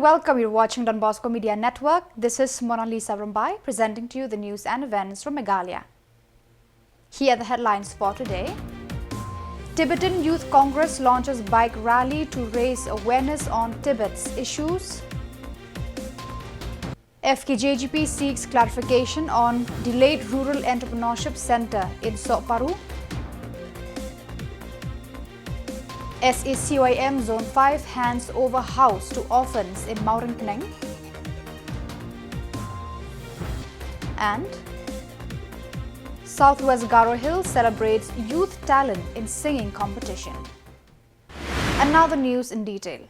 welcome. You're watching Donbosco Media Network. This is Mona Lisa Rambai presenting to you the news and events from Meghalaya. Here are the headlines for today. Tibetan Youth Congress launches bike rally to raise awareness on Tibet's issues. FKJGP seeks clarification on delayed Rural Entrepreneurship Center in Soparu. SACOIM Zone 5 hands over house to orphans in Maurangkaneng. And Southwest Garo Hills celebrates youth talent in singing competition. And now the news in detail.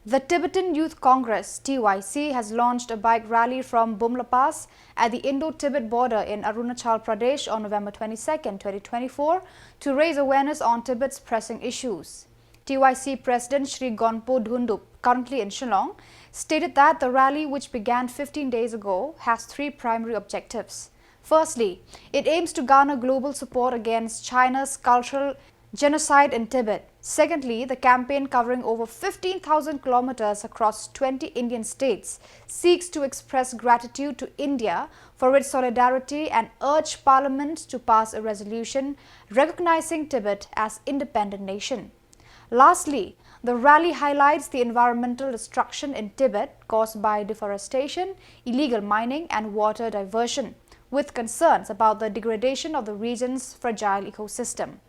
The Tibetan Youth Congress (TYC) has launched a bike rally from Bumla Pass at the Indo-Tibet border in Arunachal Pradesh on November 22, 2024 to raise awareness on Tibet's pressing issues. TYC President Shri Gonpo Dhundup, currently in Shillong, stated that the rally, which began 15 days ago, has three primary objectives. Firstly, it aims to garner global support against China's cultural genocide in Tibet. Secondly, the campaign, covering over 15,000 kilometers across 20 Indian states, seeks to express gratitude to India for its solidarity and urge Parliament to pass a resolution recognizing Tibet as independent nation. Lastly, the rally highlights the environmental destruction in Tibet caused by deforestation, illegal mining and water diversion, with concerns about the degradation of the region's fragile ecosystem.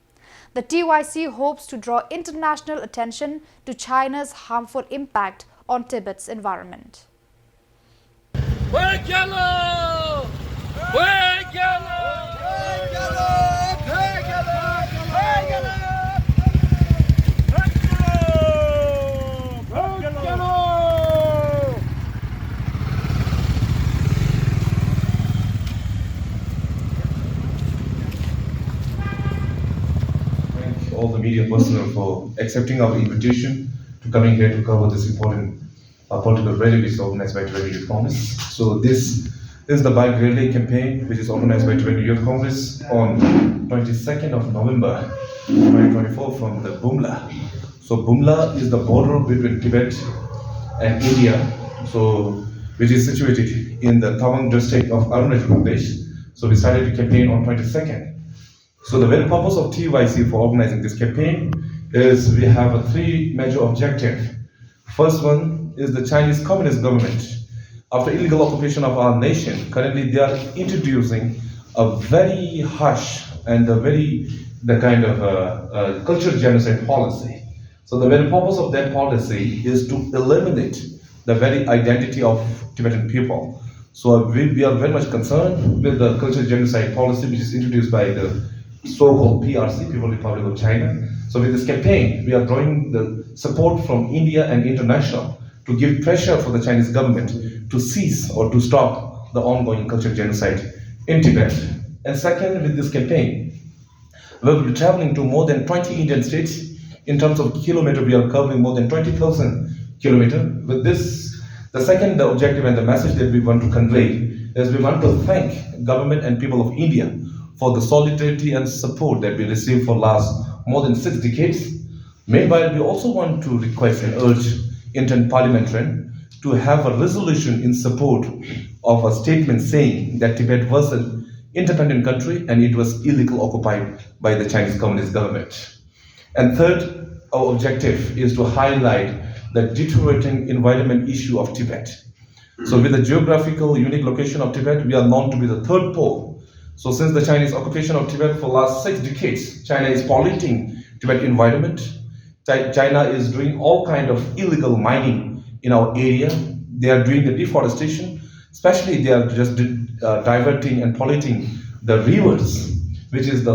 The TYC hopes to draw international attention to China's harmful impact on Tibet's environment. Khubor all the media personnel for accepting our invitation to coming here to cover this important political rally which is organized by Tibetan Youth Congress. So this is the bike rally campaign which is organized by Tibetan Youth Congress on 22nd of November 2024 from the Bumla. So Bumla is the border between Tibet and India, so which is situated in the Tawang district of Arunachal Pradesh. So we started the campaign on 22nd. So the very purpose of TYC for organizing this campaign is we have three major objectives. First one is the Chinese Communist government. After illegal occupation of our nation, currently they are introducing a very harsh and the kind of cultural genocide policy. So the very purpose of that policy is to eliminate the very identity of Tibetan people. So we are very much concerned with the cultural genocide policy which is introduced by the so-called PRC, People's Republic of China. So with this campaign, we are drawing the support from India and international to give pressure for the Chinese government to cease or to stop the ongoing cultural genocide in Tibet. And second, with this campaign, we will be traveling to more than 20 Indian states. In terms of kilometer, we are covering more than 20,000 kilometers. With this, the second objective and the message that we want to convey is we want to thank government and people of India for the solidarity and support that we received for last more than 6 decades. Meanwhile, we also want to request and urge Indian parliamentarian to have a resolution in support of a statement saying that Tibet was an independent country and it was illegally occupied by the Chinese Communist government. And third, our objective is to highlight the deteriorating environment issue of Tibet. So with the geographical unique location of Tibet, we are known to be the third pole. So since the Chinese occupation of Tibet for last 6 decades, China is polluting Tibet environment. China is doing all kind of illegal mining in our area. They are doing the deforestation, especially they are just diverting and polluting the rivers, which is the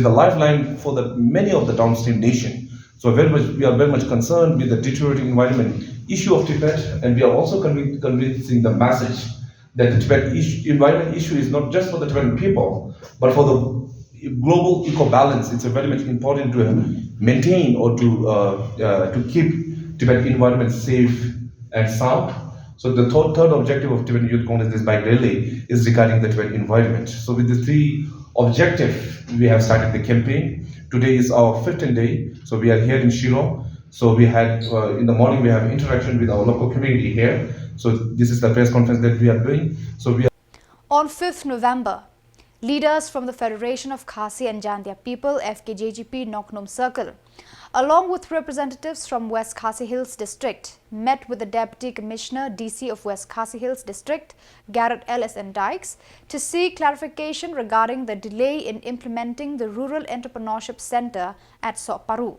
lifeline for the many of the downstream nation. So we are very much concerned with the deteriorating environment issue of Tibet, and we are also convincing the message that the Tibet environment issue is not just for the Tibetan people, but for the global eco-balance. It's very much important to maintain or to keep Tibet environment safe and sound. So the third objective of Tibetan Youth Congress, this bike rally, is regarding the Tibetan environment. So with the three objectives, we have started the campaign. Today is our 15th day. So we are here in Shillong So we had in the morning we have interaction with our local community here. So this is the press conference that we are doing. So we are On 5th November, leaders from the Federation of Khasi and Jandia People FKJGP Noknum Circle, along with representatives from West Khasi Hills District, met with the Deputy Commissioner DC of West Khasi Hills District, Garrett L.S.N. Dykes, to seek clarification regarding the delay in implementing the Rural Entrepreneurship Center at Soparu.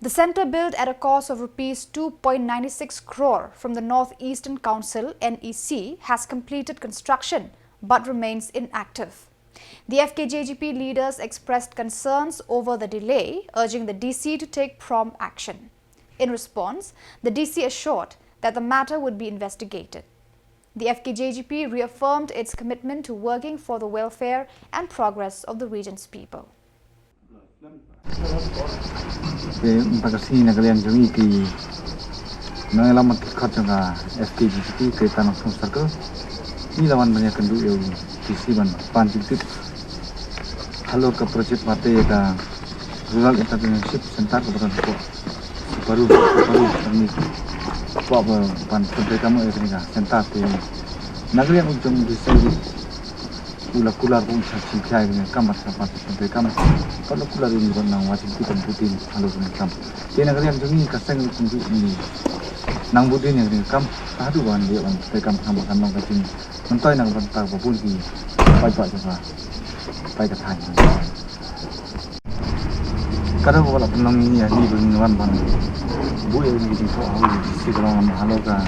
The centre, built at a cost of Rs 2.96 crore from the North Eastern Council (NEC), has completed construction but remains inactive. The FKJGP leaders expressed concerns over the delay, urging the DC to take prompt action. In response, the DC assured that the matter would be investigated. The FKJGP reaffirmed its commitment to working for the welfare and progress of the region's people. Bagasi nagalian jami ki nangalamat khatanga FKGP ke tanah circle ni lawan banyak kendu eu kisi ban panjit halo ke project mate ka rural entrepreneurship center ko baru ni apa pan sampai kamu ini ka center te nagalian ujung di sini kula pun saksi kaya dengan kamar sahabat sampai kamar kalau kula ini nang wajib kita putin halo dengan kam dia nagarian jumi kaseng tunjuk ini nang putin yang dengan kam aduh wan dia wan sampai kam sama kan nang kacin mentai nang bentar babul di pai coba pai katai kadang kalau penang ini ya ni bernuan ban bu yang di soal di situ halo ka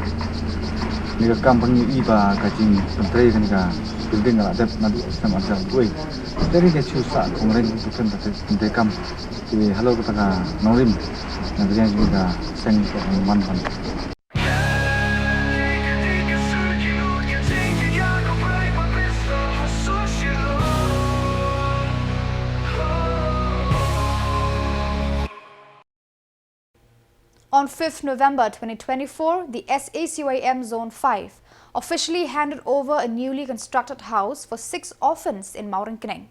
ni kam pengi iba kacin pentai kan ka building ada nanti sama ada gue dari dia susah kemarin bukan tapi kam di halo kita norim nanti yang juga seng mantan. On 5th November 2024, the SACYM Zone 5 officially handed over a newly constructed house for 6 orphans in Mauringkeneng.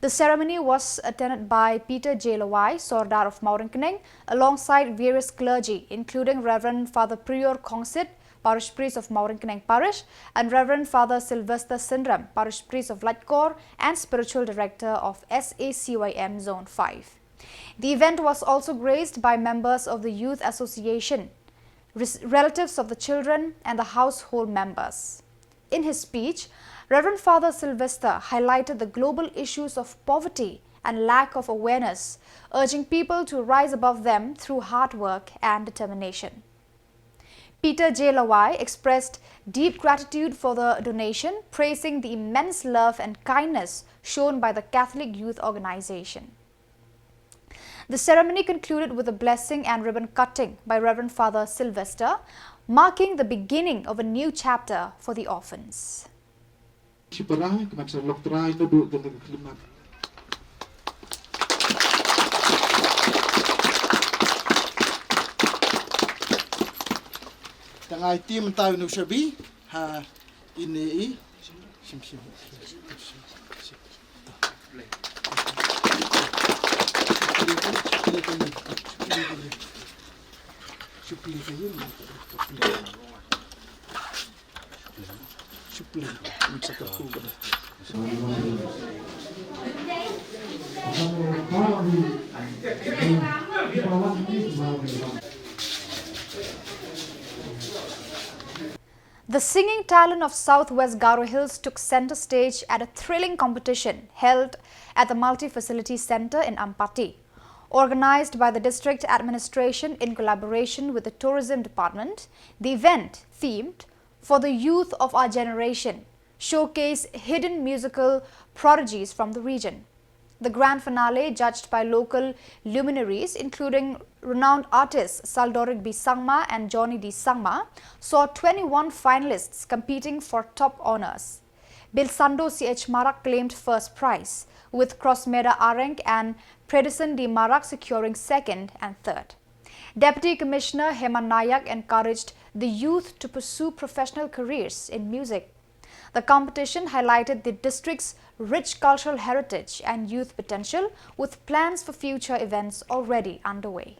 The ceremony was attended by Peter J. Lawai, Sordar of Mauringkeneng, alongside various clergy, including Reverend Father Prior Kongsit, Parish Priest of Mauringkeneng Parish, and Reverend Father Sylvester Sindram, Parish Priest of Lightcore and Spiritual Director of SACYM Zone 5. The event was also graced by members of the Youth Association, relatives of the children and the household members. In his speech, Reverend Father Sylvester highlighted the global issues of poverty and lack of awareness, urging people to rise above them through hard work and determination. Peter J. Lawai expressed deep gratitude for the donation, praising the immense love and kindness shown by the Catholic Youth Organization. The ceremony concluded with a blessing and ribbon cutting by Reverend Father Sylvester, marking the beginning of a new chapter for the orphans. Tangai tim tahu nu sabi ha ini sim. The singing talent of Southwest Garo Hills took center stage at a thrilling competition held at the Multi-Facility Center in Ampati. Organized by the district administration in collaboration with the tourism department, the event, themed "For the Youth of Our Generation," showcased hidden musical prodigies from the region. The grand finale, judged by local luminaries including renowned artists Saldorik B. Sangma and Johnny D. Sangma, saw 21 finalists competing for top honors. Bilsando C.H. Marak claimed first prize, with Crossmeda Arenk and Predison D. Marak securing second and third. Deputy Commissioner Heman Nayak encouraged the youth to pursue professional careers in music. The competition highlighted the district's rich cultural heritage and youth potential, with plans for future events already underway.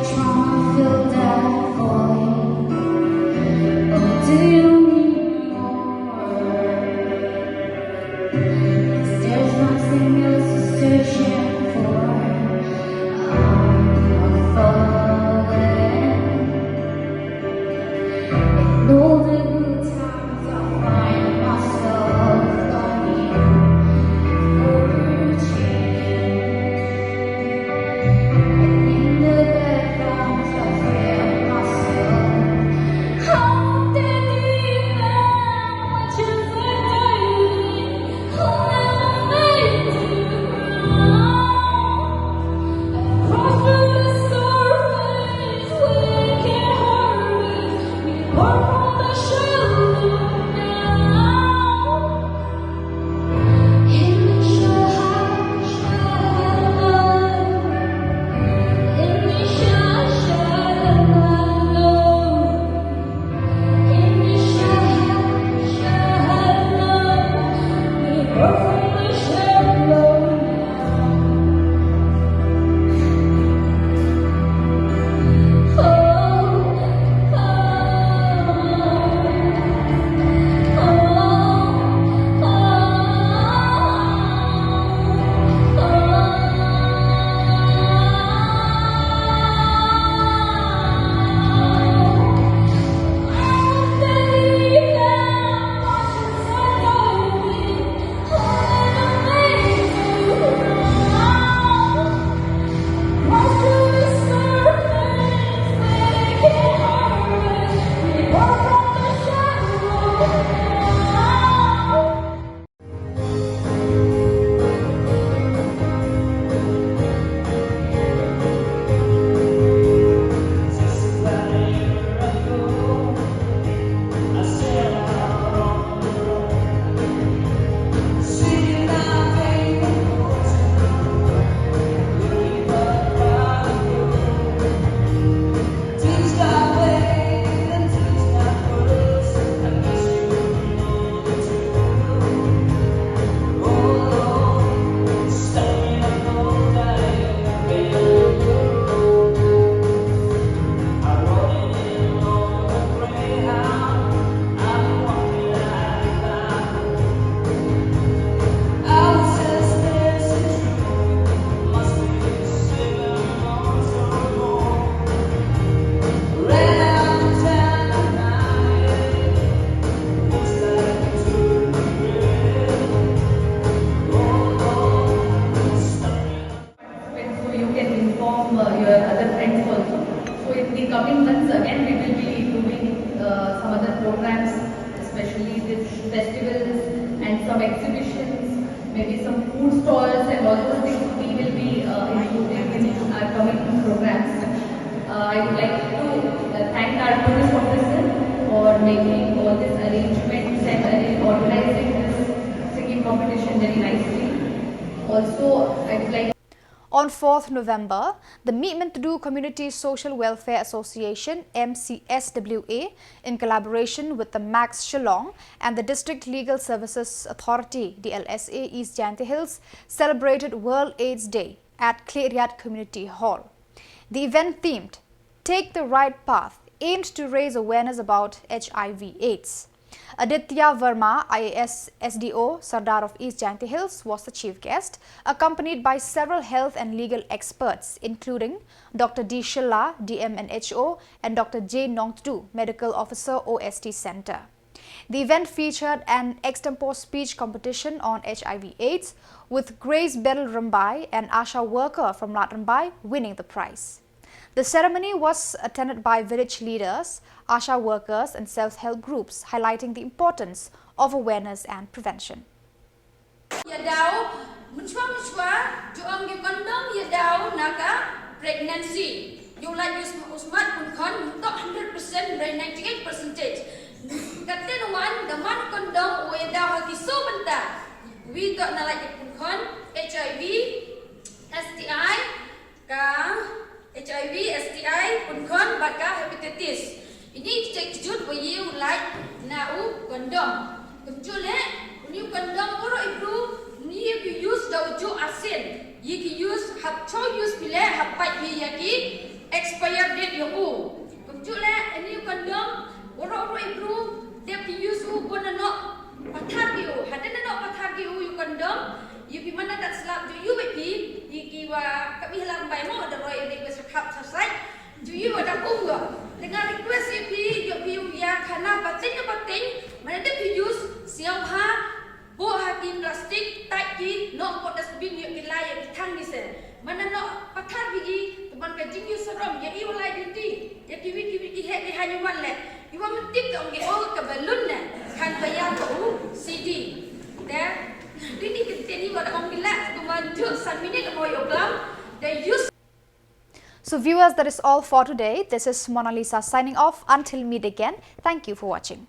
trauma fill that void? Or do you need more? 'Cause there's nothing else to searching for. I'm falling. In all the good times I find myself longing for a change. And in the bad times I fear myself. How did you know what you were doing? How am I made to run? Cross through the surface where it can hurt me. Pour from the shallow now. In the shallow, in the shallow, in the shallow, we pour from the shallow So you can inform your other friends also. So in the coming months again we will be doing some other programs, especially this festivals and some exhibitions, maybe some food stalls and all those things we will be including in our coming programs. I would like to thank our police officer for making all these arrangements and organizing this singing competition very nicely. Also, I would like On 4th November, the Meghalaya Community Social Welfare Association MCSWA, in collaboration with the Max Shillong and the District Legal Services Authority DLSA East Jaintia Hills, celebrated World AIDS Day at Khubor Community Hall. The event themed "Take the Right Path" aimed to raise awareness about HIV/AIDS. Aditya Verma, IAS SDO, Sardar of East Jaintia Hills, was the chief guest, accompanied by several health and legal experts, including Dr. D. Shilla, DMNHO, and Dr. J. Nongtu, Medical Officer, OST Center. The event featured an extempore speech competition on HIV/AIDS, with Grace Beryl Rambai, an ASHA worker from Lat Rambai, winning the prize. The ceremony was attended by village leaders, ASHA workers and self-help groups, highlighting the importance of awareness and prevention. Yadau mencuba juang di kondom yadau naga pregnancy. You like usmat pun kon untuk 100% by 98%. Kata nuan daman kondom yadau hati so benda. We got na like pun kon HIV, STI, HIV, STI pun kon baka hepatitis. Ini cek jut bayu like nau kondom. Kecuali ni kondom orang itu ni use dau jo asin. Ye use hab cho use bila hab pai ye yaki expired date yo u. Khuborjylla any condom oro ibru dia use u bona no pathar ki u hadana no pathar ki u you condom you pi mana tak selap ju you pi ki wa kami halang bai mo ada roi request khap sasai ju you ada kungo dengan request you pi ya khana pating mana dia pi use siang ha bo hakim plastik tai ki no pot dustbin you ki lai ki thang ni se mana no pathar bigi teman ka jing you saram ya i walai dinti ya ki he ki hanyu man le you want tip ka onge o ka balloon na kan bayar ko CD there ini kita ni wala ong gila kumantu san minute mo yo glam they use. So viewers, that is all for today. This is Mona Lisa signing off. Until meet again, thank you for watching.